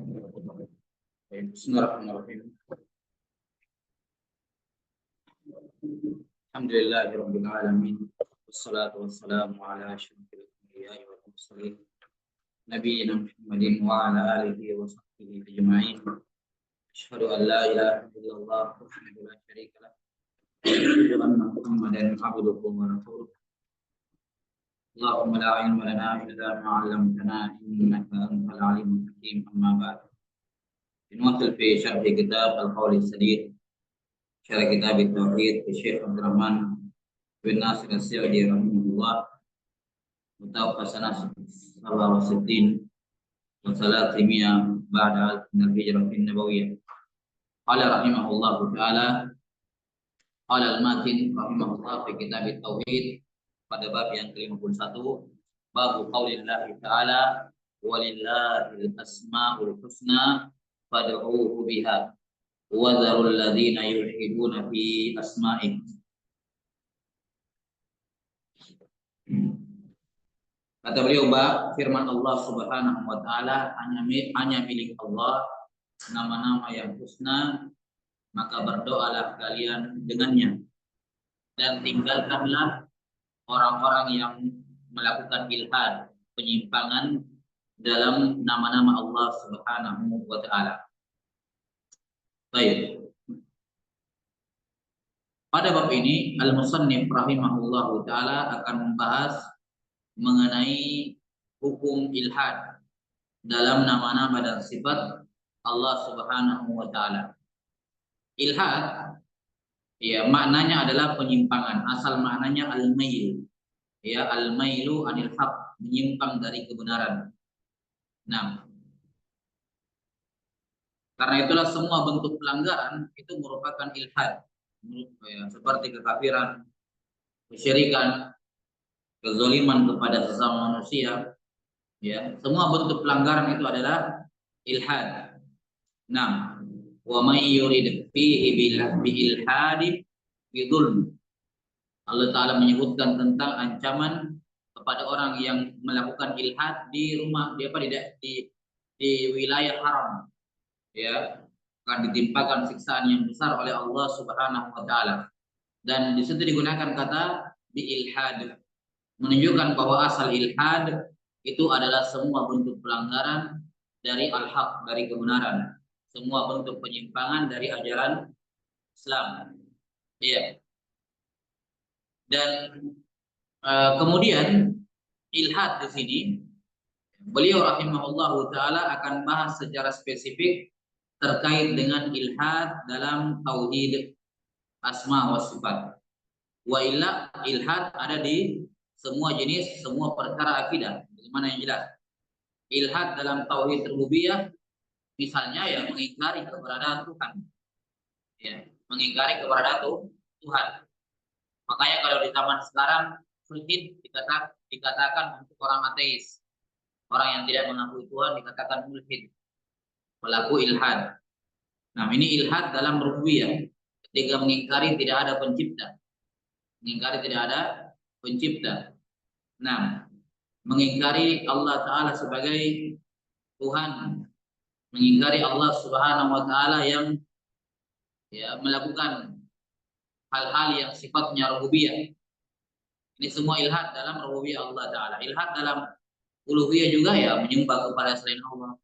Bismillahirrahmanirrahim. Alhamdulillahirabbil alamin. Wassalatu wassalamu ala asyrofil anbiya'i wal mursalin nabiyina Muhammadin wa ala alihi wa sahbihi ajma'in. Asyhadu an la ilaha illallah wahdahu la syarika lah. Asyhadu anna Muhammadan abduhu wa rasuluh. Allahumma la ilma lana illa ma 'allamtana innaka antal alimul hakim. Amma ba'd. Nuwasil fi syarh kitab Al-Qaul As-Sadid, syarh kitab At-Tauhid Syekh Abdul Rahman bin Nasir As-Sa'di rahimahullah, mutawaffa sanah 67 wa 300 ba'da al-hijrah an-nabawiyyah. Qala rahimahullahu ta'ala, qala al-matin rahimahullah fi kitab At-Tauhid, pada bab yang ke-51, bab qaulillah ta'ala walillahil asmaul husna fad'uuhu biha wa dharul ladzina yulhiduna fi asma'ihi. Kata beliau, firman Allah Subhanahu wa taala, hanya milik Allah nama-nama yang husna, maka berdoalah kalian dengannya, dan tinggalkanlah orang-orang yang melakukan ilhad, penyimpangan dalam nama-nama Allah Subhanahu wa taala. Baik. Pada bab ini al-musannif rahimahullahu taala akan membahas mengenai hukum ilhad dalam nama-nama dan sifat Allah Subhanahu wa taala. Ilhad ya maknanya adalah penyimpangan, asal maknanya al-mail. Ya, al-mailu anil haq, menyimpang dari kebenaran. Nah, karena itulah semua bentuk pelanggaran itu merupakan ilhad. Ya, seperti kekafiran, kesyirikan, kezaliman kepada sesama manusia, ya, semua bentuk pelanggaran itu adalah ilhad. Nah, wa may yurid fihi bil ilhadi bidzulm. Allah Ta'ala menyebutkan tentang ancaman kepada orang yang melakukan ilhad di rumah, di wilayah haram, ya, akan ditimpakan siksaan yang besar oleh Allah Subhanahu wa taala. Dan di situ digunakan kata bi ilhad, menunjukkan bahwa asal ilhad itu adalah semua bentuk pelanggaran dari al-haq, dari kebenaran, semua bentuk penyimpangan dari ajaran Islam. Iya. Dan kemudian ilhad di sini beliau rahimahullahu taala akan bahas secara spesifik terkait dengan ilhad dalam tauhid asma wa sifat. Wa illa ilhad ada di semua jenis, semua perkara akidah. Bagaimana yang jelas? Ilhad dalam tauhid rububiyah misalnya ya mengingkari keberadaan Tuhan. Ya, mengingkari keberadaan Tuhan. Makanya kalau di zaman sekarang mulhid dikatakan untuk orang ateis. Orang yang tidak mengakui Tuhan dikatakan mulhid, pelaku ilhad. Nah, ini ilhad dalam rububiyah, ketika mengingkari tidak ada pencipta. Mengingkari tidak ada pencipta. Nah, mengingkari Allah Ta'ala sebagai Tuhan, mengingkari Allah Subhanahu wa taala yang ya melakukan hal-hal yang sifatnya rububiyah. Ini semua ilhad dalam rububiyah Allah Ta'ala. Ilhad dalam uluhiyah juga ya, menyembah kepada selain Allah,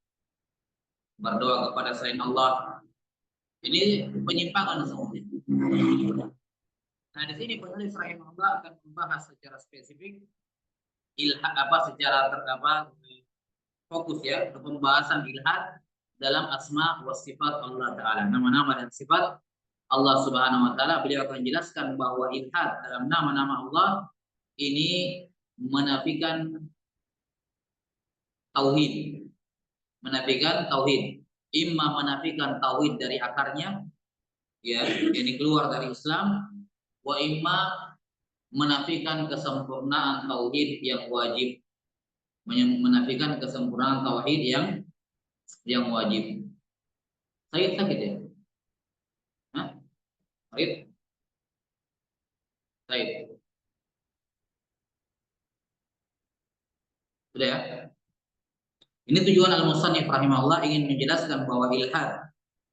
berdoa kepada selain Allah. Ini penyimpangan semuanya. Nah, di sini penulis rahimahullah akan membahas secara spesifik ilhad secara fokus ya, pembahasan ilhad dalam asma wa sifat Allah Ta'ala, nama-nama dan sifat Allah Subhanahu wa taala. Beliau akan jelaskan bahwa ilhad dalam nama-nama Allah ini menafikan tauhid. Menafikan tauhid. Imma menafikan tauhid dari akarnya, ya, ini keluar dari Islam, wa imma menafikan kesempurnaan tauhid yang wajib. Menafikan kesempurnaan tauhid yang wajib. Saya sakit ya? Baik. Baik. Sudah ya? Ini tujuan al-musannif rahimahullah ingin menjelaskan bahwa ilhad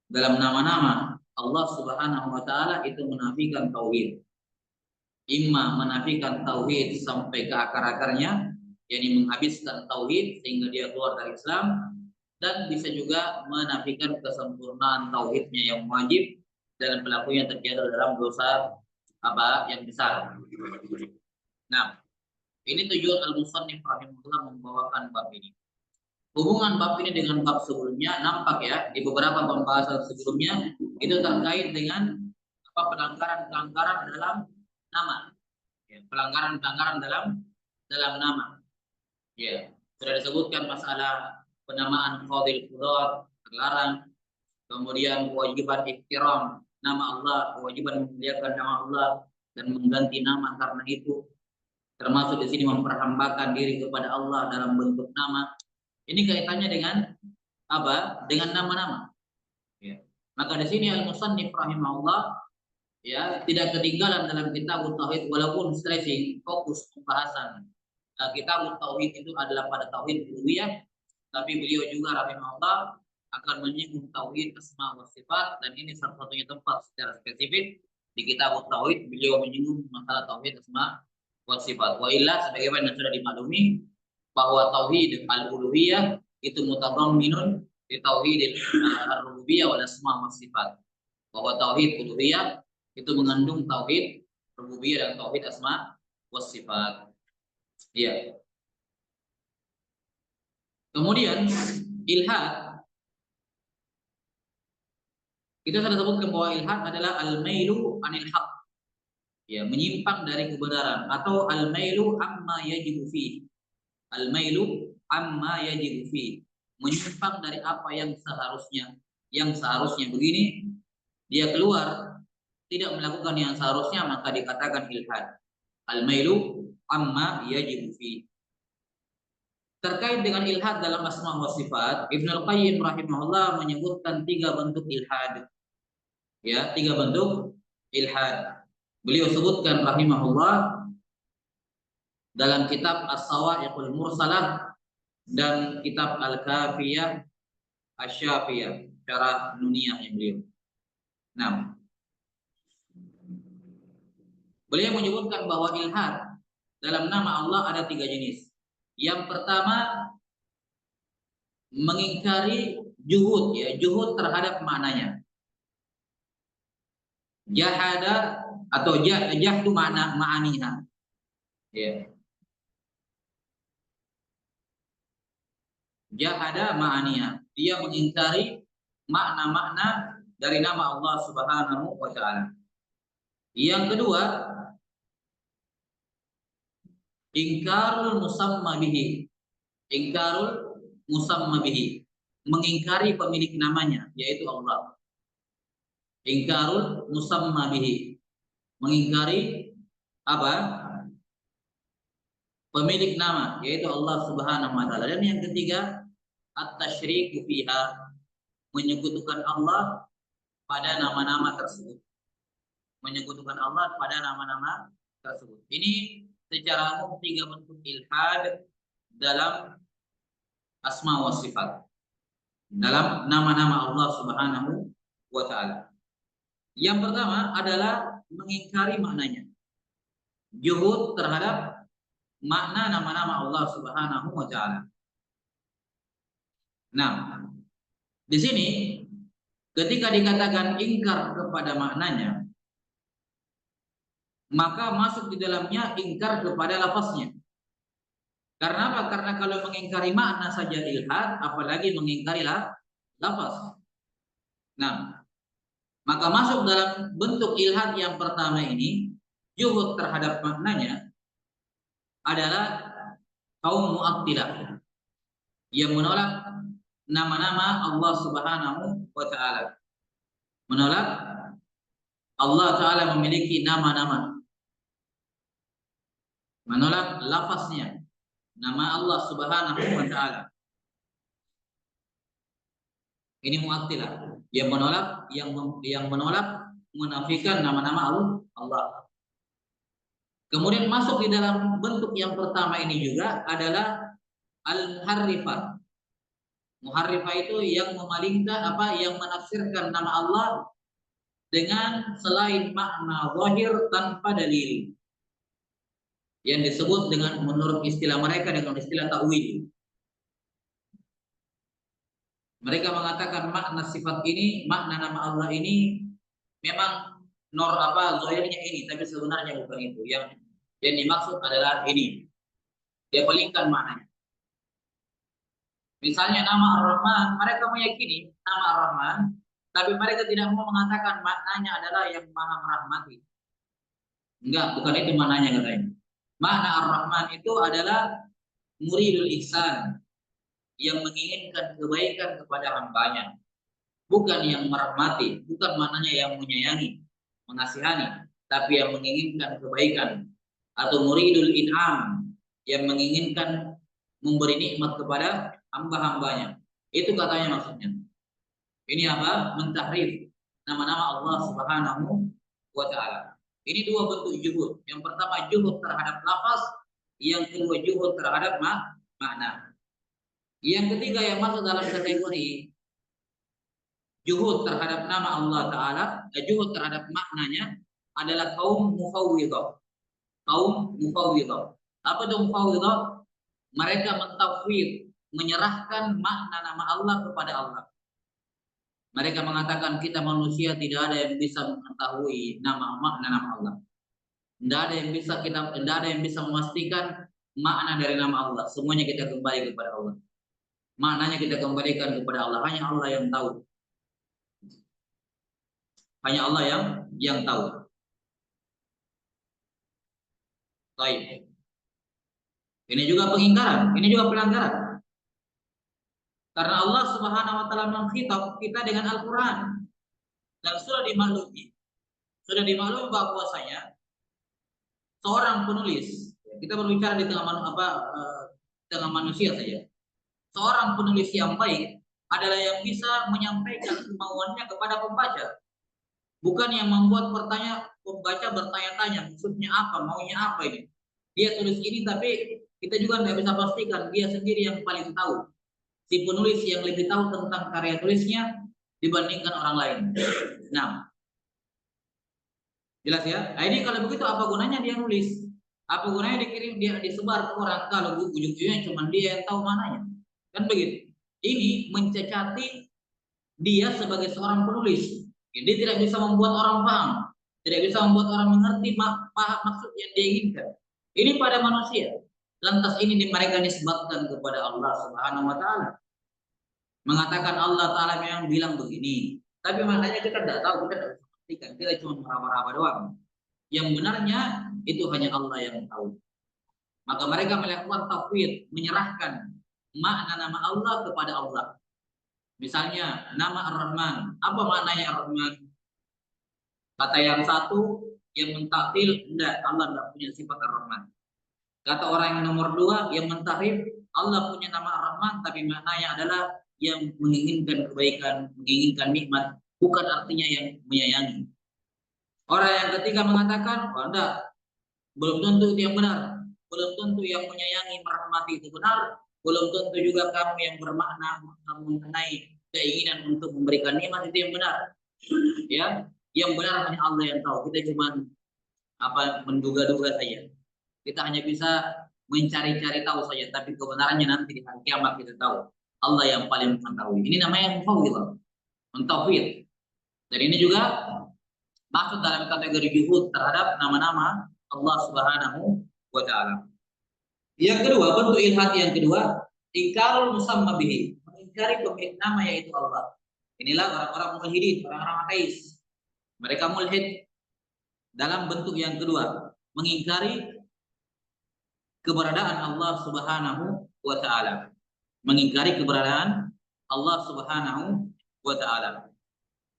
dalam nama-nama Allah Subhanahu wa taala itu menafikan tauhid. Imma menafikan tauhid sampai ke akar-akarnya, yakni menghabiskan tauhid sehingga dia keluar dari Islam, dan bisa juga menafikan kesempurnaan tauhidnya yang wajib dan pelakunya terjatuh dalam dosa apa yang besar. Nah, ini tujuan al-musannif rahimahullah membawakan bab ini. Hubungan bab ini dengan bab sebelumnya nampak ya di beberapa pembahasan sebelumnya itu terkait dengan apa pelanggaran-pelanggaran dalam nama, ya, pelanggaran-pelanggaran dalam nama. Ya, sudah disebutkan masalah penamaan fadil qudrat terlarang, kemudian kewajiban ihtiram nama Allah, kewajiban memuliakan nama Allah dan mengganti nama karena itu, termasuk di sini memperhambakan diri kepada Allah dalam bentuk nama. Ini kaitannya dengan apa? Dengan nama-nama. Ya. Maka di sini al-musannif rahimahullah ya tidak ketinggalan dalam kitab tauhid walaupun stressing fokus pembahasan kitab tauhid itu adalah pada tauhid uluhiyah, tapi beliau juga rahimahullah akan menyinggung tauhid asma wa sifat, dan ini satu-satunya tempat secara spesifik di kitab tauhid beliau menyinggung masalah tauhid asma wa sifat. Wa illa sebagaimana sudah dimaklumi bahwa tauhid al-uluhiyah itu mutadamminun di tauhid ar-rububiyah wal asma wa sifat. Bahwa tauhid uluhiyah itu mengandung tauhid rububiyah dan tauhid asma wa sifat. Ya. Kemudian ilhad, kita sudah sebutkan bahwa ilhad adalah al-mailu anil haq, ya, menyimpang dari kebenaran, atau al-mailu amma yajibu fi. Al-mailu amma yajibu fi, menyimpang dari apa yang seharusnya begini, dia keluar tidak melakukan yang seharusnya, maka dikatakan ilhad. Al-mailu amma yajibu fi. Terkait dengan ilhad dalam asma wa sifat, Ibnu Qayyim rahimahullah menyebutkan 3 bentuk ilhad. Ya, 3 bentuk ilhad. Beliau sebutkan rahimahullah dalam kitab As-Sawa'iqul Mursalah dan kitab Al-Kafiyah Asy-Syafiyah, syarah nuniyahnya beliau. Nah, beliau menyebutkan bahwa ilhad dalam nama Allah ada 3 jenis. Yang pertama, mengingkari juhud, ya, juhud terhadap maknanya. Jahada atau jahdu makna ma'aniha. Ya. Jahada ma'aniha. Dia mengingkari makna-makna dari nama Allah Subhanahu wa taala. Yang kedua, ingkarul musamma bihi. Ingkarul musamma bihi. Mengingkari pemilik namanya, yaitu Allah. Ingkarul musamma bihi. Mengingkari apa? Pemilik nama, yaitu Allah Subhanahu wa taala. Dan yang ketiga, at-tasyriku fiha, menyekutukan Allah pada nama-nama tersebut. Menyekutukan Allah pada nama-nama tersebut. Ini secara umum 3 bentuk ilhad dalam asma wa sifat. Dalam nama-nama Allah Subhanahu wa taala. Yang pertama adalah mengingkari maknanya. Juhud terhadap makna nama-nama Allah Subhanahu wa taala. Nah, di sini ketika dikatakan ingkar kepada maknanya, maka masuk di dalamnya ingkar kepada lafaznya. Karena apa? Karena kalau mengingkari makna saja ilhad, apalagi mengingkari lafaz. Nah, maka masuk dalam bentuk ilhad yang pertama ini, juhud terhadap maknanya, adalah kaum Mu'attilah yang menolak nama-nama Allah Subhanahu wa taala. Menolak Allah taala memiliki nama-nama. Menolak lafaznya, nama Allah Subhanahu wa taala. Ini Mu'attilah yang menolak menafikan nama-nama Allah. Kemudian masuk di dalam bentuk yang pertama ini juga adalah al-muharrifah, Muharrifah itu yang memalingkan yang menafsirkan nama Allah dengan selain makna zahir tanpa dalil. Yang disebut dengan menurut istilah mereka dengan istilah ta'wil. Mereka mengatakan makna sifat ini, makna nama Allah ini memang zahirnya ini, tapi sebenarnya bukan itu. Yang dimaksud adalah ini. Dia palingkan maknanya. Misalnya nama Ar-Rahman, mereka meyakini nama Ar-Rahman, tapi mereka tidak mau mengatakan maknanya adalah yang maha merahmati. Enggak, bukan itu maknanya katanya. Makna Ar-Rahman itu adalah muridul ihsan, yang menginginkan kebaikan kepada hambanya. Bukan yang merahmati, bukan maknanya yang menyayangi, mengasihani, tapi yang menginginkan kebaikan. Atau muridul in'am, yang menginginkan memberi nikmat kepada hamba-hambanya. Itu katanya maksudnya. Ini apa? Mentahrif nama-nama Allah Subhanahu wa ta'ala. Ini dua bentuk juhud. Yang pertama juhud terhadap lafaz, yang kedua juhud terhadap makna. Yang ketiga yang masuk dalam kategori juhud terhadap nama Allah Ta'ala, juhud terhadap maknanya adalah kaum mufawwidah. Kaum mufawwidah. Apa itu mufawwidah? Mereka mentafwid, menyerahkan makna nama Allah kepada Allah. Mereka mengatakan kita manusia tidak ada yang bisa mengetahui makna nama Allah. Tidak ada yang bisa memastikan makna dari nama Allah. Semuanya kita kembali kepada Allah. Maknanya kita kembalikan kepada Allah. Hanya Allah yang tahu. Hanya Allah yang tahu. Baik. Ini juga pengingkaran, ini juga pelanggaran. Karena Allah Subhanahu wa taala mengkhitab kita dengan Al-Qur'an. Dan sudah dimaklumi bahwasanya seorang penulis, kita berbicara di tengah manusia saja. Seorang penulis yang baik adalah yang bisa menyampaikan kemauannya kepada pembaca. Bukan yang membuat pembaca bertanya-tanya maksudnya apa, maunya apa ini. Dia tulis ini tapi kita juga tidak bisa pastikan, dia sendiri yang paling tahu. Si penulis yang lebih tahu tentang karya tulisnya dibandingkan orang lain. Nah, jelas ya? Nah, ini kalau begitu apa gunanya dia nulis? Apa gunanya dikirim, dia disebar ke orang kalau ujung-ujungnya cuma dia yang tahu mananya? Kan begitu. Ini mencacati dia sebagai seorang penulis. Dia tidak bisa membuat orang paham, tidak bisa membuat orang mengerti maksud yang dia inginkan. Ini pada manusia. Lantas ini mereka nisbatkan kepada Allah Subhanahu wa taala. Mengatakan Allah taala memang bilang begini, tapi maknanya kita tidak tahu, kita tidak bisa pastikan, kita cuma meraba-raba doang. Yang benarnya itu hanya Allah yang tahu. Maka mereka melakukan tafwid, menyerahkan makna nama Allah kepada Allah. Misalnya nama Ar-Rahman, apa maknanya Ar-Rahman? Kata yang satu yang mentaktil, enggak, Allah tidak punya sifat Ar-Rahman. Kata orang yang nomor dua yang mentahrif, Allah punya nama Ar-Rahman tapi maknanya adalah yang menginginkan kebaikan, menginginkan nikmat, bukan artinya yang menyayangi. Orang yang ketiga mengatakan, oh enggak, belum tentu itu yang benar, belum tentu yang menyayangi merahmati itu benar, belum tentu juga kamu yang bermakna mengenai keinginan untuk memberikan nikmat itu yang benar. Ya, yang benar hanya Allah yang tahu. Kita cuma menduga-duga saja. Kita hanya bisa mencari-cari tahu saja, tapi kebenarannya nanti di hari kiamat kita tahu. Allah yang paling mengetahui. Ini namanya mufawwidah, mentafwid. Dan ini juga masuk dalam kategori juhud terhadap nama-nama Allah Subhanahu wa taala. Yang kedua, bentuk ilhad yang kedua, ingkarul musamma bihi, mengingkari pemilik nama yaitu Allah. Inilah orang-orang mulhidin, orang-orang ateis. Mereka mulhid dalam bentuk yang kedua, mengingkari keberadaan Allah Subhanahu wa taala. Mengingkari keberadaan Allah Subhanahu wa taala.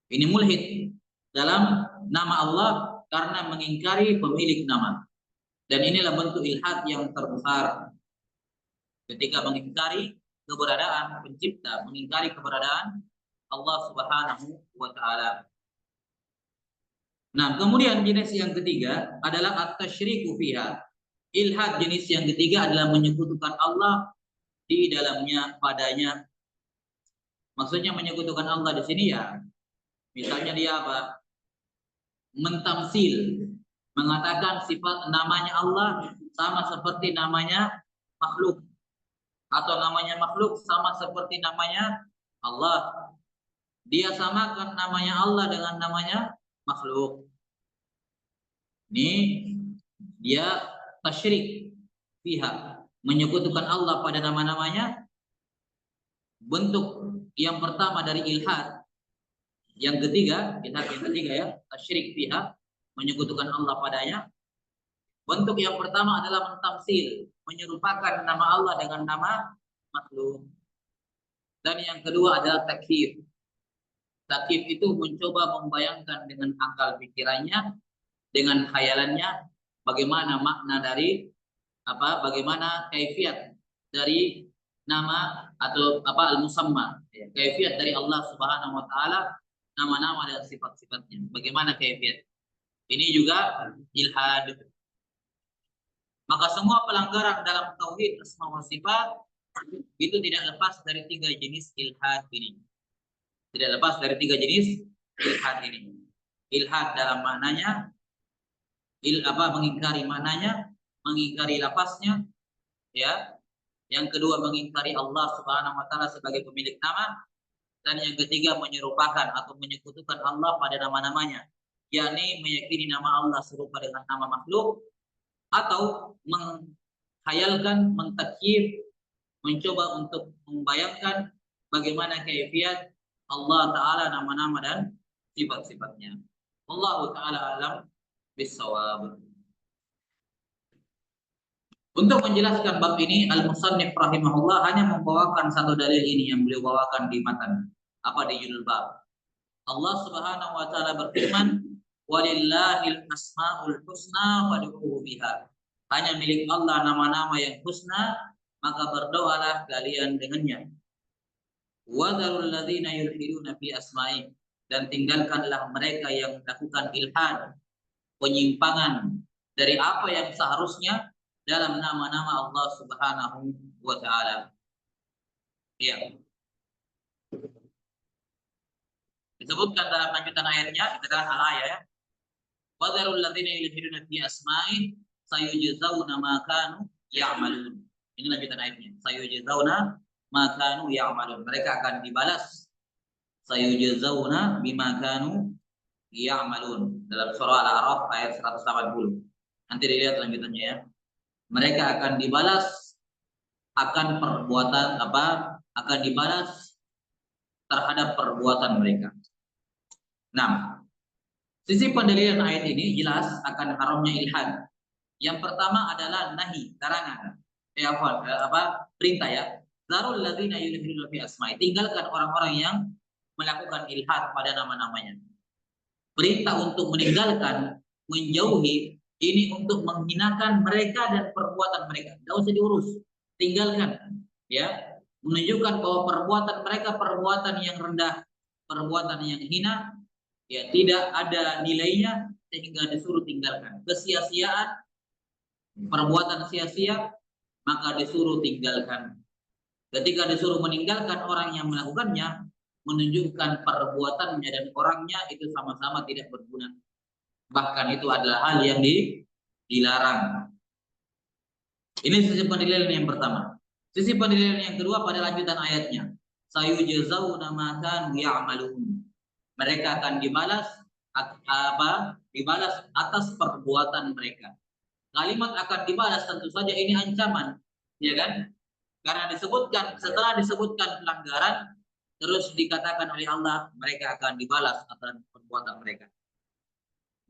Ini mulhid dalam nama Allah karena mengingkari pemilik nama. Dan inilah bentuk ilhad yang terbesar. Ketika mengingkari keberadaan pencipta, mengingkari keberadaan Allah Subhanahu wa taala. Nah, kemudian jenis yang ketiga adalah at-tasyriku fiha. Ilhad jenis yang ketiga adalah menyekutukan Allah di dalamnya, padanya, Maksudnya menyekutukan Allah di sini ya, misalnya dia apa? Mentamsil, mengatakan sifat namanya Allah sama seperti namanya makhluk, atau namanya makhluk sama seperti namanya Allah. Dia samakan namanya Allah dengan namanya makhluk. Ini dia tasyrik pihak, menyekutukan Allah pada nama-namanya. Bentuk yang pertama dari ilhad. Yang ketiga, ilhad yang ketiga ya, tasyrik pihak, menyekutukan Allah padanya. Bentuk yang pertama adalah mentamsil, menyerupakan nama Allah dengan nama makhluk. Dan yang kedua adalah takyif. Takyif itu mencoba membayangkan dengan akal pikirannya, dengan khayalannya, bagaimana makna dari apa, bagaimana kaifiat dari nama atau apa al-musamma, ya, kaifiat dari Allah Subhanahu wa taala, nama-nama dan sifat-sifatnya. Bagaimana kaifiat? Ini juga ilhad. Maka semua pelanggaran dalam tauhid asma wa sifat itu tidak lepas dari tiga jenis ilhad ini. Tidak lepas dari tiga jenis ilhad ini. Ilhad dalam maknanya, mengingkari maknanya, mengingkari lafaznya, ya. Yang kedua mengingkari Allah Subhanahu wa taala sebagai pemilik nama, dan yang ketiga menyerupakan atau menyekutukan Allah pada nama-namanya, yakni meyakini nama Allah serupa dengan nama makhluk, atau menghayalkan, mentakyif, mencoba untuk membayangkan bagaimana kaifiat Allah Ta'ala nama-nama dan sifat-sifatnya. Allah Ta'ala alam bisawab. Untuk menjelaskan bab ini, Al-Musannif rahimahullah hanya membawakan satu dalil ini yang beliau bawakan di matan. Apa di judul bab? Allah Subhanahu wa taala berfirman, "Walillahil asmaul husna fad'uhu biha." Hanya milik Allah nama-nama yang husna, maka berdoalah kalian dengannya. Wa dzarul ladzina yulhiduna fi asma'i, dan tinggalkanlah mereka yang melakukan ilhad, penyimpangan dari apa yang seharusnya dalam nama-nama Allah Subhanahu wa taala. Ya. Disebutkan dalam lanjutan ayatnya, dikatakan al-ayat ya. Wa dzarul ladzina yulhiduna fi asma'i sayujzauna ma kanu ya'malun. Ini lanjutan ayatnya. Sayujzauna ma kanu ya'malun. Mereka akan dibalas. Sayujzauna bima kanu ya'malun. Dalam surah Al-A'raf ayat 180. Nanti dilihat lanjutannya ya. Mereka akan dibalas akan perbuatan apa? Akan dibalas terhadap perbuatan mereka. Nah, sisi pendalilan ayat ini jelas akan haramnya ilhad. Yang pertama adalah nahi, larangan. Perintah ya. Zarul ladzina yulhiduna fi asma'i. Tinggalkan orang-orang yang melakukan ilhad pada nama-namanya. Perintah untuk meninggalkan, menjauhi, ini untuk menghinakan mereka dan perbuatan mereka. Tidak usah diurus, tinggalkan, ya. Menunjukkan bahwa perbuatan mereka perbuatan yang rendah, perbuatan yang hina, ya, tidak ada nilainya sehingga disuruh tinggalkan. Kesia-siaan, perbuatan sia-sia, maka disuruh tinggalkan. Ketika disuruh meninggalkan orang yang melakukannya, menunjukkan perbuatannya dan orangnya itu sama-sama tidak berguna. Bahkan itu adalah hal yang dilarang. Ini sisi pendalilan yang pertama. Sisi pendalilan yang kedua pada lanjutan ayatnya. Sayujzauna ma kanu ya'malun. Mereka akan dibalas dibalas atas perbuatan mereka. Kalimat akan dibalas tentu saja ini ancaman, ya kan? Karena setelah disebutkan pelanggaran, terus dikatakan oleh Allah mereka akan dibalas atas perbuatan mereka.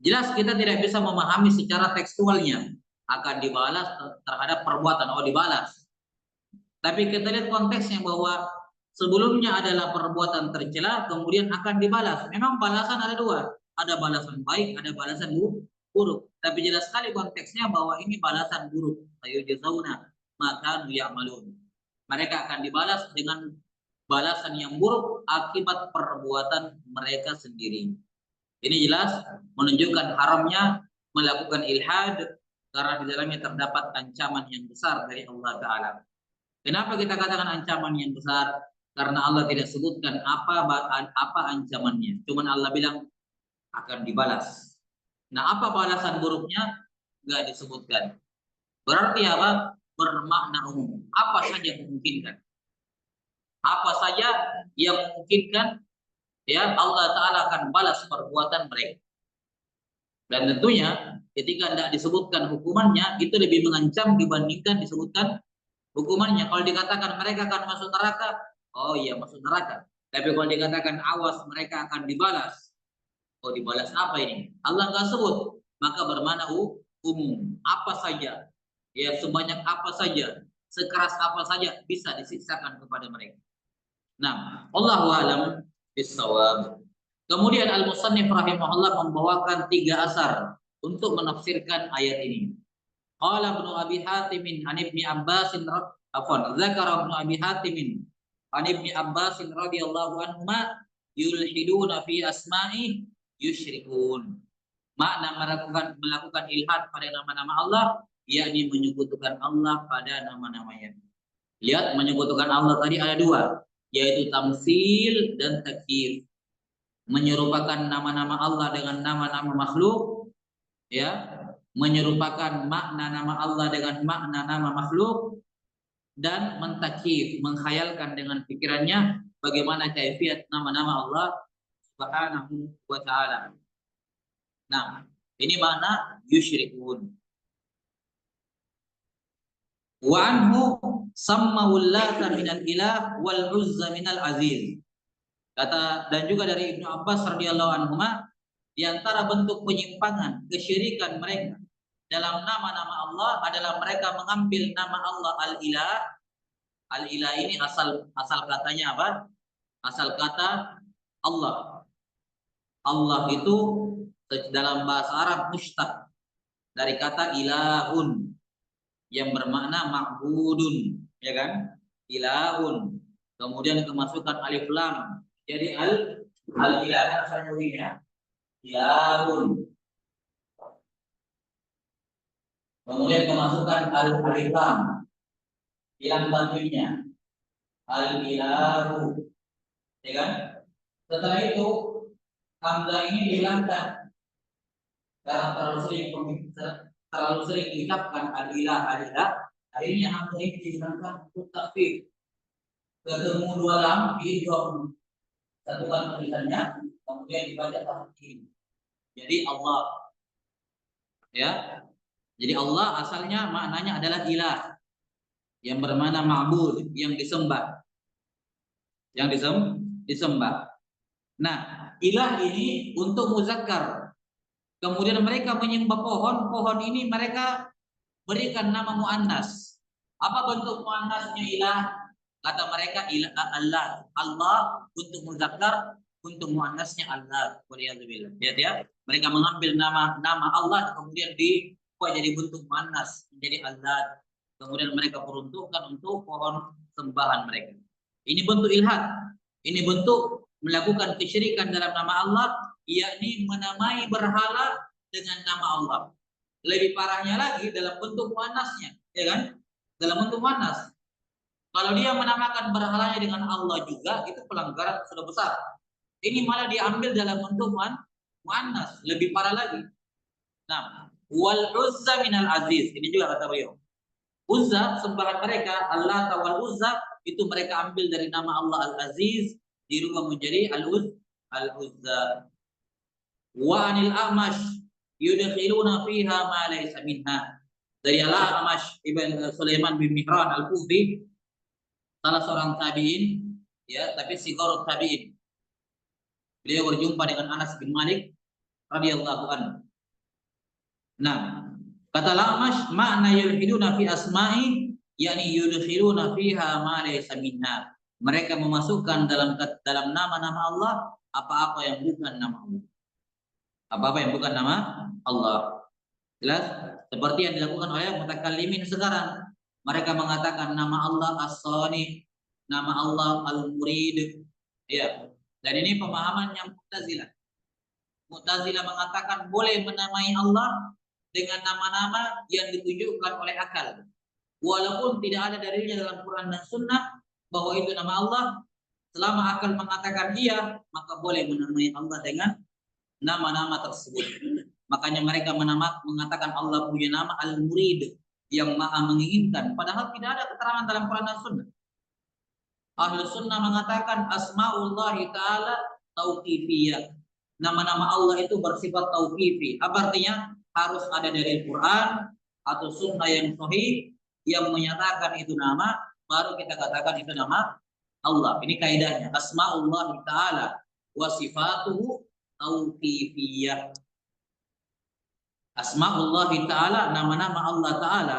Jelas kita tidak bisa memahami secara tekstualnya akan dibalas terhadap perbuatan, dibalas. Tapi kita lihat konteksnya bahwa sebelumnya adalah perbuatan tercela, kemudian akan dibalas. Memang balasan ada dua, ada balasan baik, ada balasan buruk. Tapi jelas sekali konteksnya bahwa ini balasan buruk. Sayujzauna ma kanu ya'malun. Mereka akan dibalas dengan balasan yang buruk akibat perbuatan mereka sendiri. Ini jelas menunjukkan haramnya melakukan ilhad karena di dalamnya terdapat ancaman yang besar dari Allah Ta'ala. Kenapa kita katakan ancaman yang besar? Karena Allah tidak sebutkan apa ancamannya. Cuman Allah bilang akan dibalas. Nah, apa balasan buruknya? Nggak disebutkan. Berarti apa? Bermakna umum. Apa saja memungkinkan. Apa saja yang memungkinkan, ya Allah Ta'ala akan balas perbuatan mereka. Dan tentunya ketika tidak disebutkan hukumannya, itu lebih mengancam dibandingkan disebutkan hukumannya. Kalau dikatakan mereka akan masuk neraka, oh iya masuk neraka. Tapi kalau dikatakan awas mereka akan dibalas, oh dibalas apa ini? Allah nggak sebut, maka bermakna umum. Apa saja, ya sebanyak apa saja, sekeras apa saja bisa disiksakan kepada mereka. Nah, Allahu a'lam bishawab. Kemudian Al-Musannif rahimahullah membawakan 3 asar untuk menafsirkan ayat ini. Qala Ibnu Abi Hatim an Ibnu Abbas dzakara Ibnu Abi Hatim an Ibnu Abbas radhiyallahu anhuma yulhiduna fi asma'i yusyrikun. Makna melakukan ilhad pada nama-nama Allah, yakni menyekutukan Allah pada nama-namanya. Lihat, menyekutukan Allah tadi ada 2, yaitu tamsil dan takyif. Menyerupakan nama-nama Allah dengan nama-nama makhluk, ya, menyerupakan makna nama Allah dengan makna nama makhluk, dan mentakyif, menghayalkan dengan pikirannya bagaimana kaifiat nama-nama Allah Subhanahu wa taala. Nah, ini makna yusyrikun. Wa anhu sammahul lata minal ilah wal uzza minal aziz. Kata, dan juga dari Ibnu Abbas radhiyallahu anhu, di antara bentuk penyimpangan, kesyirikan mereka dalam nama-nama Allah adalah mereka mengambil nama Allah Al-Ilah. Al-Ilah ini asal katanya apa? Asal kata Allah. Allah itu dalam bahasa Arab mushtaq dari kata ilahun yang bermakna ma'budun, ya kan? Ilahun. Kemudian kemasukan alif lam. Jadi al-ilah asalnya ilahun. Kemudian kemasukan alif lam. Hilang bantunya. Al-ilahu. Ya kan? Setelah itu hamzah ini dihilangkan karena terlalu sering diucapkan al-ilah al-ilah. Akhirnya hamzah ini dihilangkan untuk takfif. Ketemu 2 lam di 2 satukan tulisannya, kemudian dibaca tahqiq. Jadi Allah, ya. Jadi Allah asalnya maknanya adalah ilah, yang bermakna ma'bud, yang disembah. Yang disembah. Nah, ilah ini untuk muzakkar. Kemudian mereka menyembah pohon ini mereka berikan nama muannas. Apa bentuk muannasnya ilah? Kata mereka ilah Allah. Allah untuk muzakkar, untuk muannasnya Allah. Waliyadzubillah. Lihat ya, mereka mengambil nama Allah kemudian dibuat jadi bentuk muannas, menjadi Allah. Kemudian mereka peruntukkan untuk pohon sembahan mereka. Ini bentuk ilhad. Ini bentuk melakukan kesyirikan dalam nama Allah, yakni menamai berhala dengan nama Allah. Lebih parahnya lagi dalam bentuk muannasnya, ya kan? Dalam bentuk muannas. Kalau dia menamakan berhalanya dengan Allah juga, itu pelanggaran sudah besar. Ini malah diambil dalam bentuk muannas, lebih parah lagi. Nah, wal uzza minal aziz. Ini juga kata beliau. Uzza, sembahan mereka, Allah wal uzza, itu mereka ambil dari nama Allah Al-Aziz, dirubah menjadi Al-Uzza. Wa anil a'mash yudkhiluna fiha ma laysa minha. Dari Al-A'mash Ibn Sulaiman bin Mihran Al-Kufi, salah seorang tabi'in, ya, tapi sigharut tabi'in. Beliau berjumpa dengan Anas bin Malik radhiyallahu anhu. Nah, kata Al-A'mash, makna yulhiduna fi asma'i, yakni yudkhiluna fiha ma laysa minha. Mereka memasukkan dalam nama-nama Allah apa-apa yang bukan nama Allah. Apa-apa yang bukan nama Allah. Jelas? Seperti yang dilakukan oleh mutakallimin sekarang. Mereka mengatakan nama Allah As-Sani, nama Allah Al-Murid. Ya. Dan ini pemahaman yang Mu'tazilah. Mu'tazilah mengatakan boleh menamai Allah dengan nama-nama yang ditunjukkan oleh akal. Walaupun tidak ada dalilnya dalam Quran dan Sunnah bahwa itu nama Allah, Selama akal mengatakan iya, maka boleh menamai Allah dengan nama-nama tersebut. Makanya mereka mengatakan Allah punya nama Al-Murid, yang maha menginginkan. Padahal tidak ada keterangan dalam Quran dan Sunnah. Ahlu Sunnah mengatakan Asma'ullahi Ta'ala Tauqifiyah. Nama-nama Allah itu bersifat tauqifi. Apa artinya? Harus ada dari Quran atau Sunnah yang sahih yang menyatakan itu nama, baru kita katakan itu nama Allah. Ini kaidahnya. Asma'ullahi Ta'ala wa sifatuhu tauqifiyah. Asma'ullahi Ta'ala, nama-nama Allah Ta'ala,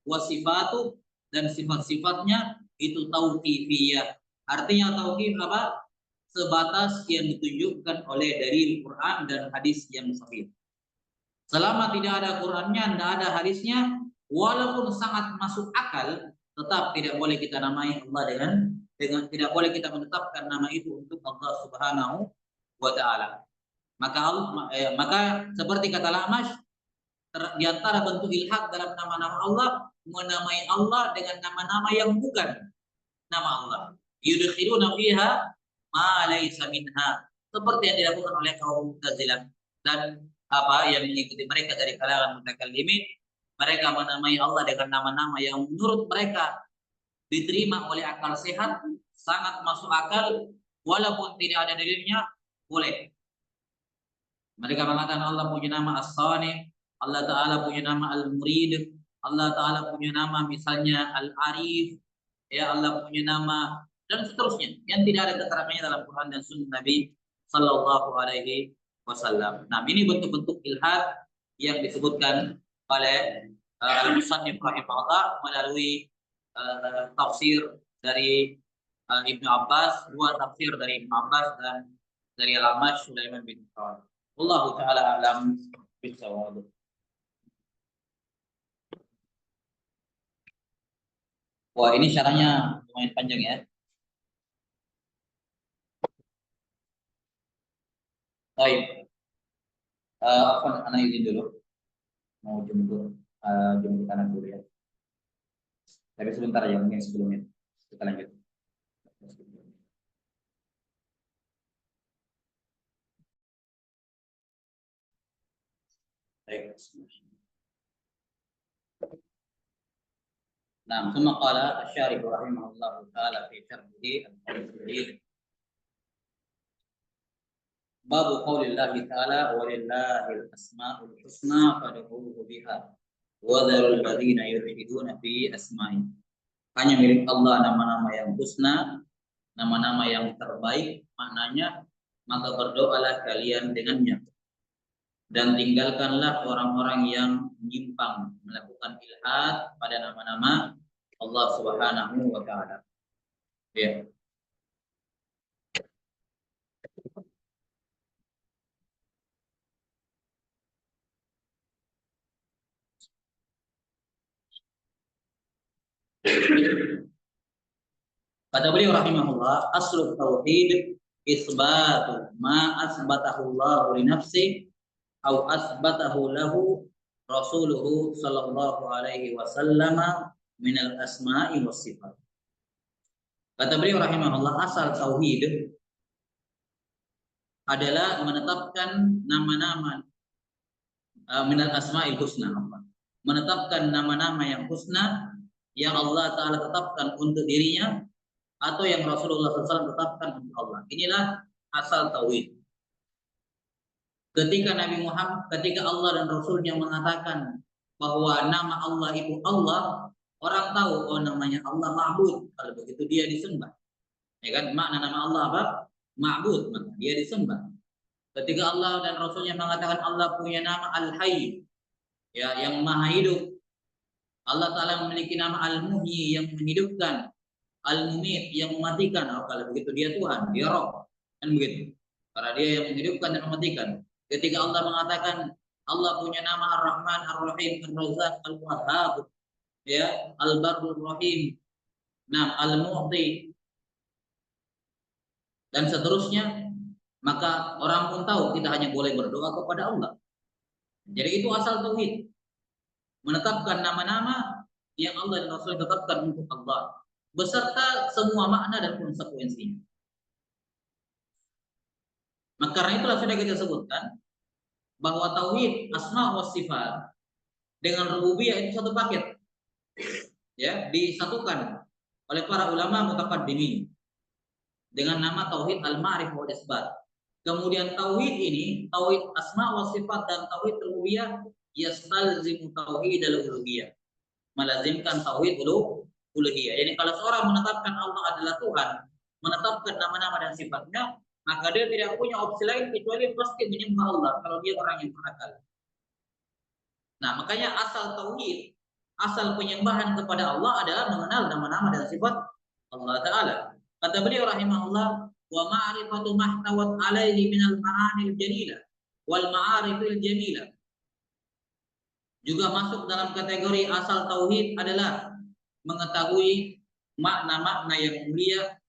wa sifatuh, dan sifat-sifatnya itu tauqifiyah. Artinya tauqif apa? Sebatas yang ditunjukkan oleh dari Quran dan hadis yang sahih. Selama tidak ada Qurannya, tidak ada hadisnya, walaupun sangat masuk akal, tetap tidak boleh kita namai Allah dengan tidak boleh kita menetapkan nama itu untuk Allah Subhanahu wa Ta'ala. Maka seperti kata Lamash, di antara bentuk ilhad dalam nama-nama Allah, menamai Allah dengan nama-nama yang bukan nama Allah. Yudkhiluna fiha ma laysa minha, seperti yang dilakukan oleh kaum Mu'tazilah dan yang mengikuti mereka dari kalangan mutakallimin. Mereka menamai Allah dengan nama-nama yang menurut mereka diterima oleh akal sehat, sangat masuk akal, walaupun tidak ada dalilnya, boleh. Mereka mengatakan Allah punya nama As-Sani, Allah Ta'ala punya nama Al-Murid, Allah Ta'ala punya nama misalnya Al-Arif, ya Allah punya nama, dan seterusnya yang tidak ada keterangannya dalam Quran dan Sunnah Nabi Sallallahu Alaihi Wasallam. Nah, ini bentuk-bentuk ilhad yang disebutkan oleh Al-Musannif rahimahullah melalui tafsir dari Ibnu Abbas, dua tafsir dari Ibnu Abbas dan dari Al-Amash Sulaiman bin Quran. Allah Ta'ala alam bisawab. Wah, ini syarahnya lumayan panjang ya. Baik, anak izin dulu, mau jemput anak dulu ya. Tapi sebentar ya, mungkin 10 menit kita lanjut. Baik. Nah, ثم قال الشارح رحمه الله تعالى في شرحه الجديد باب قول الله تعالى ولله الأسماء الحسنى فادعوه بها وذروا الذين يلحدون في أسمائه. Hanya milik Allah nama-nama yang husna, nama-nama yang terbaik, maknanya maka berdoalah kalian dengannya. Dan tinggalkanlah orang-orang yang menyimpang, melakukan ilhad pada nama-nama Allah Subhanahu wa Ta'ala. Ya. Kata beliau rahimahullah, aslu tauhid isbatu ma asbatahu Allah li nafsi au asbatahu lahu rasuluhu sallallahu alaihi wasallam min al asma'i was sifat. Kata beliau rahimahullah, asal tauhid adalah menetapkan nama-nama min al asma'il husna, menetapkan nama-nama yang husna yang Allah Ta'ala tetapkan untuk dirinya atau yang Rasulullah SAW tetapkan untuk Allah. Inilah asal tauhid. Ketika Nabi Muhammad, ketika Allah dan Rasulnya mengatakan bahwa nama Allah itu Allah, orang tahu oh namanya Allah ma'bud. Kalau begitu dia disembah. Ya kan? Makna nama Allah apa? Ma'bud, maka dia disembah. Ketika Allah dan Rasulnya mengatakan Allah punya nama Al-Hayy, ya, yang maha hidup. Allah Ta'ala memiliki nama Al-Muhyi, yang menghidupkan, Al-Mumit, yang mematikan. Oh, kalau begitu dia Tuhan, dia Roh, kan begitu. Karena dia yang menghidupkan dan mematikan. Ketika Allah mengatakan Allah punya nama Ar-Rahman, Ar-Rahim, Ar-Razzaq, Al-Wahhab, ya, Al-Barrur Rahim, nah, Al-Mu'ti, dan seterusnya, maka orang pun tahu kita hanya boleh berdoa kepada Allah. Jadi itu asal tauhid. Menetapkan nama-nama yang Allah dan Rasul tetapkan untuk Allah beserta semua makna dan konsekuensinya. Maka karena itulah sudah kita sebutkan bahwa tauhid asma wa sifat dengan rububiyah itu satu paket, ya, disatukan oleh para ulama mutaqaddimin dengan nama tauhid al-ma'rifah wal isbat. Kemudian tauhid ini, tauhid asma wa sifat dan tauhid rububiyah yastalzimu tauhid al-uluhiyah, melazimkan tauhid uluhiyah. Jadi kalau seorang menetapkan Allah adalah Tuhan, menetapkan nama-nama dan sifatnya, maka dia tidak punya opsi lain kecuali pasti menyembah Allah kalau dia orang yang berakal. Nah, makanya asal tauhid, asal penyembahan kepada Allah adalah mengenal nama-nama dan sifat Allah Ta'ala. Kata beliau rahimahullah, wa ma'rifatu mahtawat alaihi minal ma'anil jalilah wal ma'arifil jamilah. Juga masuk dalam kategori asal tauhid adalah mengetahui makna-makna yang mulia,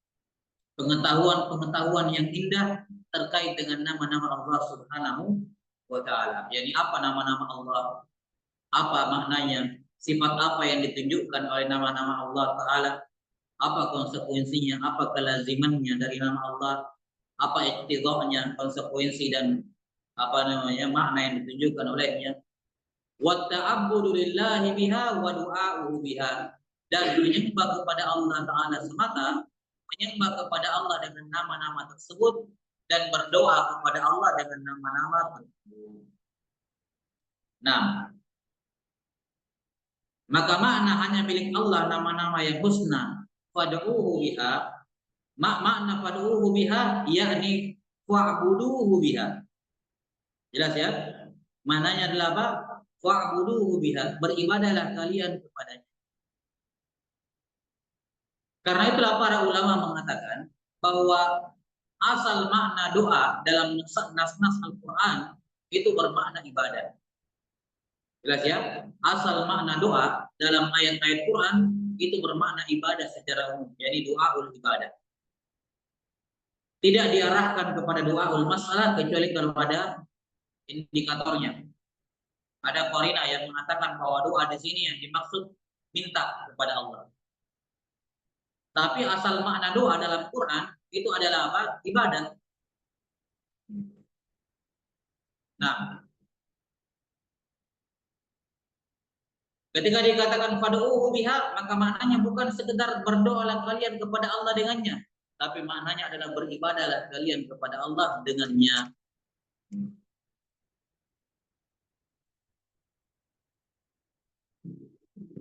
pengetahuan-pengetahuan yang indah terkait dengan nama-nama Allah Subhanahu wa Ta'ala. Yani apa nama-nama Allah? Apa maknanya? Sifat apa yang ditunjukkan oleh nama-nama Allah Ta'ala? Apa konsekuensinya? Apa kelazimannya dari nama Allah? Apa iktidahnya, konsekuensi dan apa namanya makna yang ditunjukkan olehnya? Wa ta'abbudu lillahi biha wa du'a'uhu biha. Dan menyembah kepada Allah Ta'ala semata, menyembah kepada Allah dengan nama-nama tersebut, dan berdoa kepada Allah dengan nama-nama tersebut. Nah, maka makna hanya milik Allah nama-nama yang husna, fad'uhu biha, makna fad'uhu biha yakni fa'buduhu biha. Jelas ya? Maknanya adalah apa? Fa'buduhu biha, beribadahlah kalian kepadanya. Karena itulah para ulama mengatakan bahwa asal makna doa dalam nas-nas Al-Quran itu bermakna ibadah. Jelas ya? Asal makna doa dalam ayat-ayat Quran itu bermakna ibadah secara umum, yakni doaul ibadah. Tidak diarahkan kepada doaul masalah kecuali kalau ada indikatornya. Ada qarina yang mengatakan bahwa doa di sini yang dimaksud minta kepada Allah. Tapi asal makna doa dalam Quran itu adalah apa? Ibadah. Nah, ketika dikatakan fad'uhu biha, maka maknanya bukan sekedar berdoalah kalian kepada Allah dengannya, tapi maknanya adalah beribadahlah kalian kepada Allah dengannya.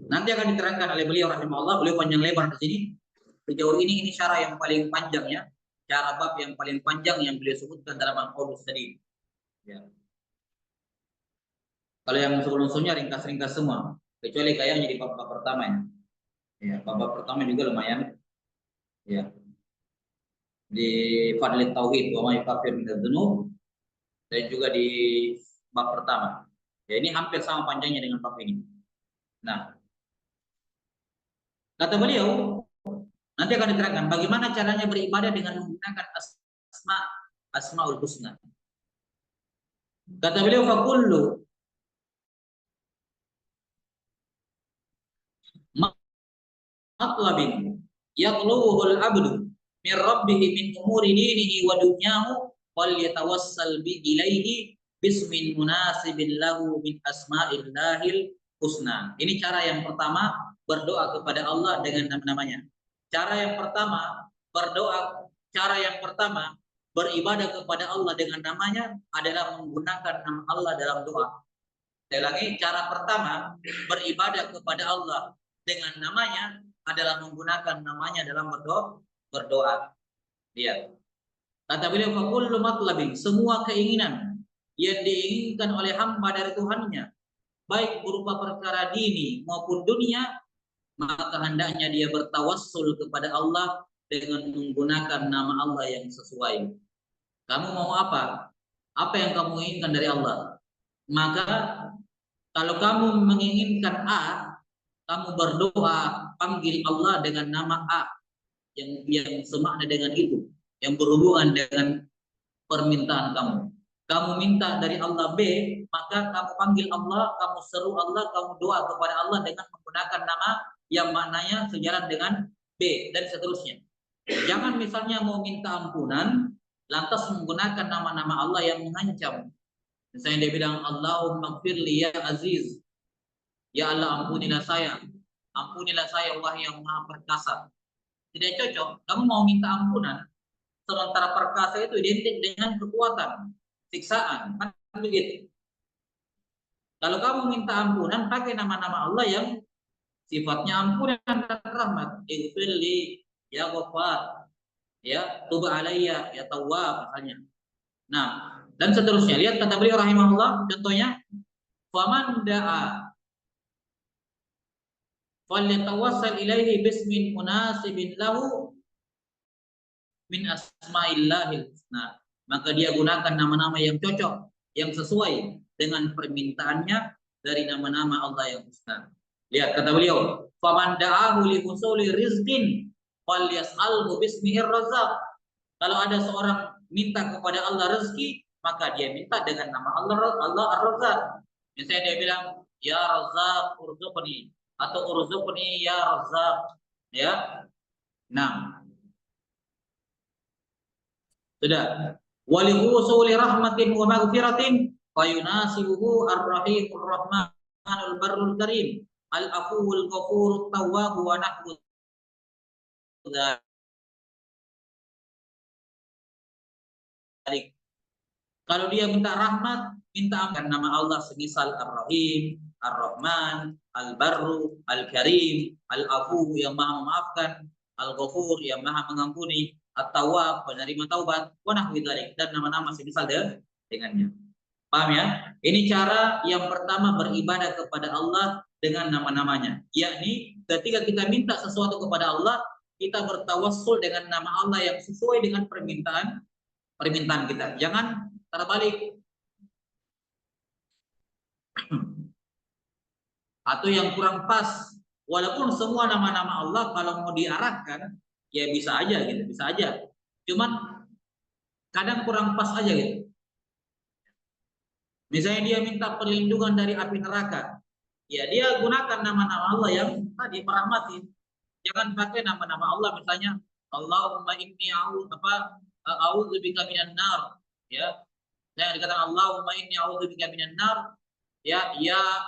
Nanti akan diterangkan oleh beliau rahimahullah, beliau panjang lebar di sini. Sejauh ini syarah yang paling panjang ya, syarah bab yang paling panjang yang beliau sebutkan dalam Al-Qaulus tadi. Ya. Kalau yang sebelum-sebelumnya ringkas-ringkas semua, kecuali kayaknya di bab pertama ya. Ya, bab pertama juga lumayan. Ya. Di Fadlit Tauhid wa ma yukafir min dzunub dan juga di bab pertama. Ya, ini hampir sama panjangnya dengan bab ini. Nah, kata beliau, nanti akan diterangkan bagaimana caranya beribadah dengan menggunakan asmaul husna. Kata beliau, fakullu matlabin yatlubuhul abdu min rabbihi min umuri dinihi wa dunyahu wal yatawassal bi ilaihi bismin munasibin lahu min asma'illahil husna. Ini cara yang pertama, berdoa kepada Allah dengan nama-namanya. Cara yang pertama, beribadah kepada Allah dengan namanya adalah menggunakan nama Allah dalam doa. Sekali lagi, cara pertama beribadah kepada Allah dengan namanya adalah menggunakan namanya dalam berdoa. Lihat. Kata beliau, fakullu matlabin, semua keinginan yang diinginkan oleh hamba dari Tuhannya, baik berupa perkara dini maupun dunia, maka hendaknya dia bertawassul kepada Allah dengan menggunakan nama Allah yang sesuai. Kamu mau apa? Apa yang kamu inginkan dari Allah? Maka kalau kamu menginginkan A, kamu berdoa, panggil Allah dengan nama A yang semakna dengan itu, yang berhubungan dengan permintaan kamu. Kamu minta dari Allah B, maka kamu panggil Allah, kamu seru Allah, kamu doa kepada Allah dengan menggunakan nama yang maknanya sejalan dengan B dan seterusnya. Jangan misalnya mau minta ampunan, lantas menggunakan nama-nama Allah yang mengancam. Misalnya dia bilang Allahumma gfirli ya Aziz, ya Allah ampunilah saya wahai yang maha perkasa. Tidak cocok. Kamu mau minta ampunan, sementara perkasa itu identik dengan kekuatan, siksaan, kan begitu. Kalau kamu minta ampunan, pakai nama-nama Allah yang sifatnya ampunan dan rahmat. Ighfirli ya Ghaffar, ya Tub alayya ya Tawwab misalnya. Nah, dan seterusnya. Lihat kata beliau rahimahullah, contohnya faman da'a falyatawassal ilaihi bismin munasibin lahu min asma'illahil husna. Maka dia gunakan nama-nama yang cocok, yang sesuai dengan permintaannya dari nama-nama Allah yang husna. Lihat kata beliau, faman da'ahu li husuli rizqin falyas'alhu bismihir razzaq. Kalau ada seorang minta kepada Allah rezeki, maka dia minta dengan nama Allah Ar-Razzaq. Misalnya dia bilang, ya Razzaq urzuqni, atau urzuqni ya Razzaq, ya. Nah, sudah. Wali husuli rahmatin wa maghfiratin fayunasibuhu ar-rahimur rahmanul barrul karim al-afuwul ghafurut tawwab wa nahwu dzalik. Kalau dia minta rahmat, minta ampun nama Allah semisal Ar-Rahim, Ar-Rahman, Al-Barru, Al-Karim, Al-Afu yang maha memaafkan, Al-Ghafur yang maha mengampuni, At-Tawwab penerima taubat, wa nahwi dzalik, dan nama-nama semisal dengannya. Paham ya? Ini cara yang pertama beribadah kepada Allah dengan nama-namanya. Yakni ketika kita minta sesuatu kepada Allah, kita bertawassul dengan nama Allah yang sesuai dengan permintaan kita. Jangan terbalik. Atau yang kurang pas. Walaupun semua nama-nama Allah kalau mau diarahkan, ya bisa aja gitu, bisa aja. Cuman kadang kurang pas aja gitu. Misalnya dia minta perlindungan dari api neraka, ya dia gunakan nama-nama Allah yang tadi merahmati. Jangan pakai nama-nama Allah misalnya Allahumma inni a'udzubika minan nar, ya. Saya dikatakan Allahumma inni a'udzubika minan nar, ya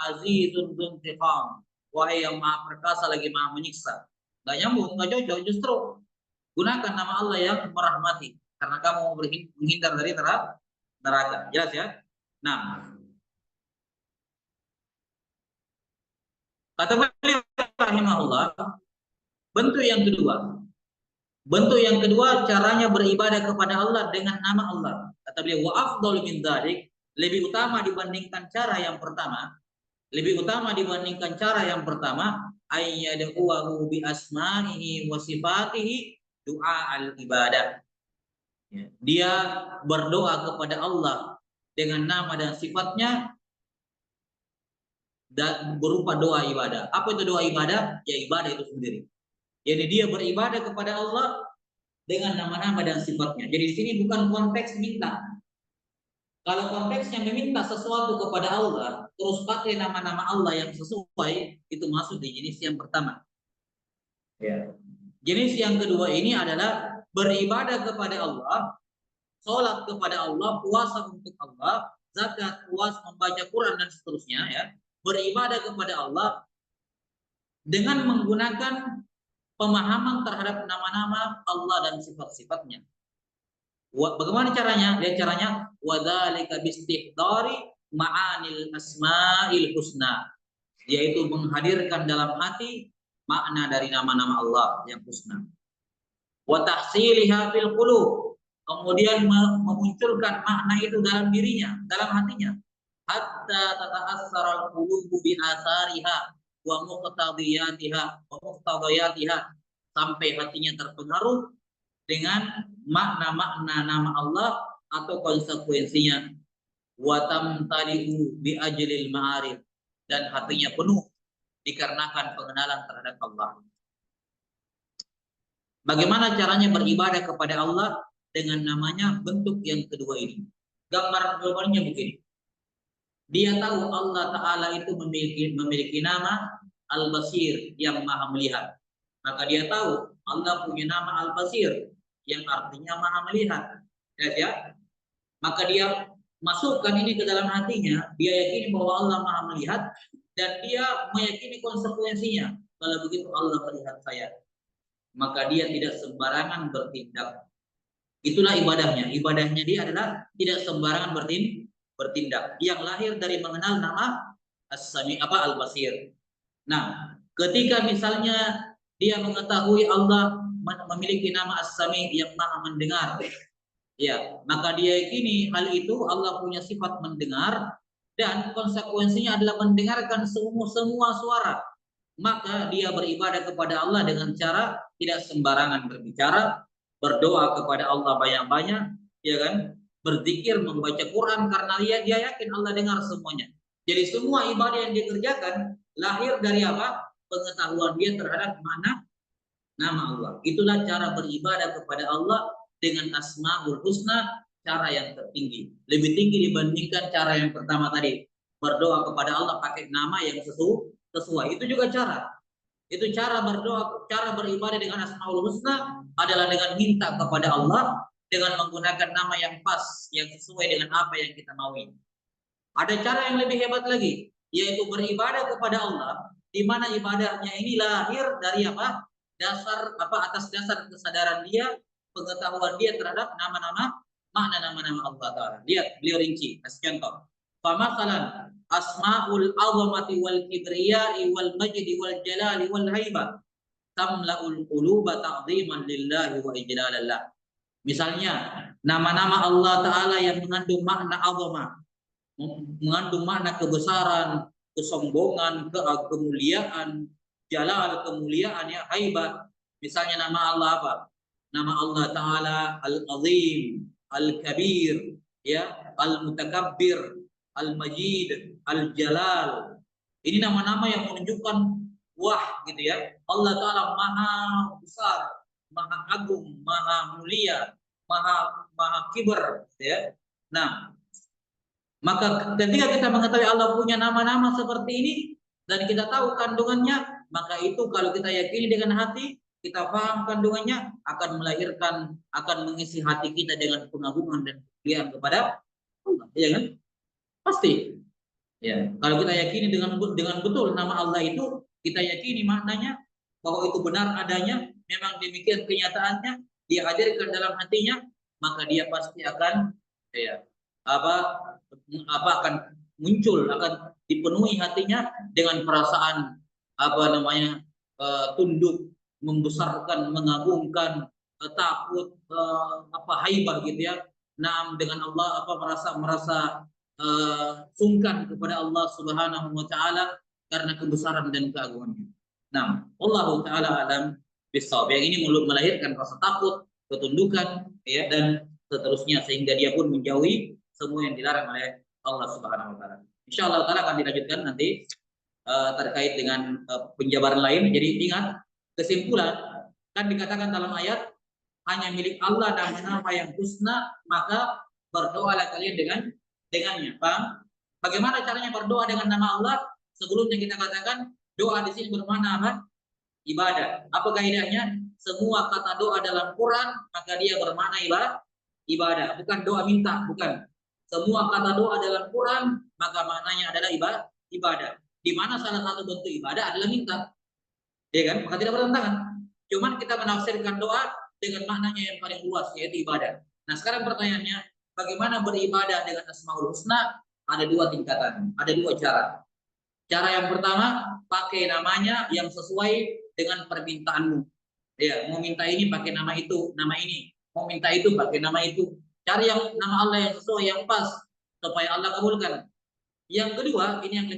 azizun dzuntiqam, wahai yang maha perkasa lagi maha menyiksa. Enggak nyambung, enggak cocok. Justru gunakan nama Allah yang merahmati karena kamu mau menghindar dari neraka. Jelas ya? Nah, kata beliau rahimahullah, bentuk yang kedua caranya beribadah kepada Allah dengan nama Allah. Kata beliau, wa afdhalu min dzalik, lebih utama dibandingkan cara yang pertama, ayyad'uhu bi asma'ihi wa sifatihi doa al-ibadah. Ya. Dia berdoa kepada Allah dengan nama dan sifatnya dan berupa doa ibadah. Apa itu doa ibadah? Ya ibadah itu sendiri. Jadi dia beribadah kepada Allah dengan nama-nama dan sifatnya. Jadi di sini bukan konteks minta. Kalau konteksnya meminta sesuatu kepada Allah, terus pakai nama-nama Allah yang sesuai, itu masuk di jenis yang pertama. Ya. Jenis yang kedua ini adalah beribadah kepada Allah, sholat kepada Allah, puasa untuk Allah, zakat, puasa, membaca Quran dan seterusnya, ya. Beribadah kepada Allah dengan menggunakan pemahaman terhadap nama-nama Allah dan sifat-sifatnya. Bagaimana caranya? Lihat caranya. Wadzalika bistihdari ma'anil asma'il husna, yaitu menghadirkan dalam hati makna dari nama-nama Allah yang husna. Wa tahsiliha fil qulub, kemudian memunculkan makna itu dalam dirinya, dalam hatinya. Hatta tata'assara al-qulubu bi athariha wa muqtadiyatiha, sampai hatinya terpengaruh dengan makna-makna nama Allah atau konsekuensinya. Wa tamtali'u bi ajlil ma'arif, dan hatinya penuh dikarenakan pengenalan terhadap Allah. Bagaimana caranya beribadah kepada Allah dengan namanya? Bentuk yang kedua ini. Gambarnya begini. Dia tahu Allah Ta'ala itu memiliki nama Al-Basir yang maha melihat. Maka dia tahu Allah punya nama Al-Basir yang artinya maha melihat. ya, maka dia masukkan ini ke dalam hatinya, dia yakini bahwa Allah Maha melihat dan dia meyakini konsekuensinya. Kalau begitu Allah melihat saya, maka dia tidak sembarangan bertindak. Itulah ibadahnya. Ibadahnya dia adalah tidak sembarangan bertindak. Yang lahir dari mengenal nama As-Sami Al-Basir. Nah, ketika misalnya dia mengetahui Allah memiliki nama As-Sami yang Maha mendengar, ya, maka dia yakini hal itu Allah punya sifat mendengar dan konsekuensinya adalah mendengarkan semua suara. Maka dia beribadah kepada Allah dengan cara tidak sembarangan berbicara, berdoa kepada Allah banyak-banyak, ya kan? Berzikir, membaca Quran karena dia yakin Allah dengar semuanya. Jadi semua ibadah yang dikerjakan lahir dari apa? Pengetahuan dia terhadap mana nama Allah. Itulah cara beribadah kepada Allah dengan Asmaul Husna, cara yang tertinggi. Lebih tinggi dibandingkan cara yang pertama tadi. Berdoa kepada Allah pakai nama yang sesuai. Itu juga cara. Itu cara berdoa, cara beribadah dengan Asmaul Husna adalah dengan minta kepada Allah dengan menggunakan nama yang pas, yang sesuai dengan apa yang kita maui. Ada cara yang lebih hebat lagi, yaitu beribadah kepada Allah, di mana ibadahnya ini lahir dari apa? Dasar apa? Atas dasar kesadaran dia, pengetahuan dia terhadap nama-nama, makna nama-nama Allah Taala. Lihat, beliau rinci. Kasih contoh. Famasalan asmaul azamati wal kibriyai wal majdi wal jalali wal haibah tamla'ul quluba ta'dhiman lillahi wa ijlalallah. Misalnya nama-nama Allah Taala yang mengandung makna azamah, mengandung makna kebesaran, kesombongan, kemuliaan, jalal, kemuliaan, ya, haibah. Misalnya nama Allah apa? Nama Allah Ta'ala Al-Azim, Al-Kabir, ya, Al-Mutakabbir, Al-Majid, Al-Jalal. Ini nama-nama yang menunjukkan wah gitu ya. Allah Ta'ala maha besar, maha agung, maha mulia, maha kibar, ya. Nah, maka ketika kita mengetahui Allah punya nama-nama seperti ini dan kita tahu kandungannya, maka itu kalau kita yakini dengan hati, kita paham kandungannya, akan melahirkan, akan mengisi hati kita dengan pengagungan dan kemuliaan kepada Allah, ya kan? Pasti. Ya, kalau kita yakini dengan betul nama Allah itu, kita yakini maknanya bahwa itu benar adanya, memang demikian kenyataannya, dia hadirkan dalam hatinya, maka dia pasti akan, ya, apa akan muncul, akan dipenuhi hatinya dengan perasaan apa namanya, tunduk, membesarkan, mengagungkan, takut, haibah gitu ya. Nah, dengan Allah merasa sungkan kepada Allah Subhanahu wa taala karena kebesaran dan keagungannya. Nah, Allah taala alam bisawab. Yang ini melahirkan rasa takut, ketundukan, ya, dan seterusnya sehingga dia pun menjauhi semua yang dilarang oleh Allah Subhanahu wa taala. Insyaallah taala akan dilanjutkan nanti terkait dengan penjabaran lain. Jadi ingat, kesimpulan kan dikatakan dalam ayat hanya milik Allah nama-nama yang husna, maka berdoalah kalian dengannya. Paham? Bagaimana caranya berdoa dengan nama Allah? Sebelumnya kita katakan doa di sini bermakna apa? Ibadah. Apa kaidahnya? Semua kata doa dalam Quran maka dia bermakna ibadah, bukan doa minta, bukan. Semua kata doa dalam Quran maka maknanya adalah ibadah. Di mana salah satu bentuk ibadah adalah minta. Ya kan? Maka tidak bertentangan. Cuman kita menafsirkan doa dengan maknanya yang paling luas, yaitu ibadah. Nah, sekarang pertanyaannya, bagaimana beribadah dengan Asmaul Husna? Ada dua tingkatan, ada dua cara. Cara yang pertama, pakai namanya yang sesuai dengan permintaanmu. Ya, mau minta ini pakai nama itu, nama ini. Mau minta itu pakai nama itu. Cari yang nama Allah yang sesuai, yang pas, supaya Allah kabulkan. Yang kedua, ini yang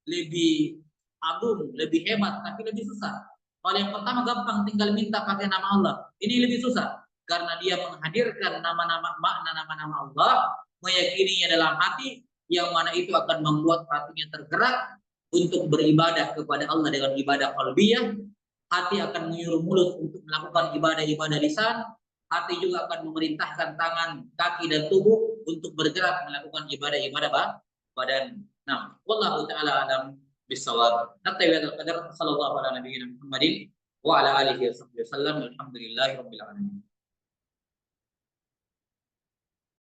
lebih agung, lebih hebat, tapi lebih susah. Kalau yang pertama gampang, tinggal minta pakai nama Allah. Ini lebih susah karena dia menghadirkan makna nama-nama Allah, meyakininya dalam hati, yang mana itu akan membuat hatinya tergerak untuk beribadah kepada Allah dengan ibadah qalbiyah. Hati akan menyuruh mulut untuk melakukan ibadah-ibadah lisan. Hati juga akan memerintahkan tangan, kaki, dan tubuh untuk bergerak melakukan ibadah-ibadah badan. Nah, wallahu taala alam bisawab. Naktawi hadzal qadar, sallallahu ala nabiyyina Muhammadin wa ala alihi wasallam. Alhamdulillahirabbil alamin.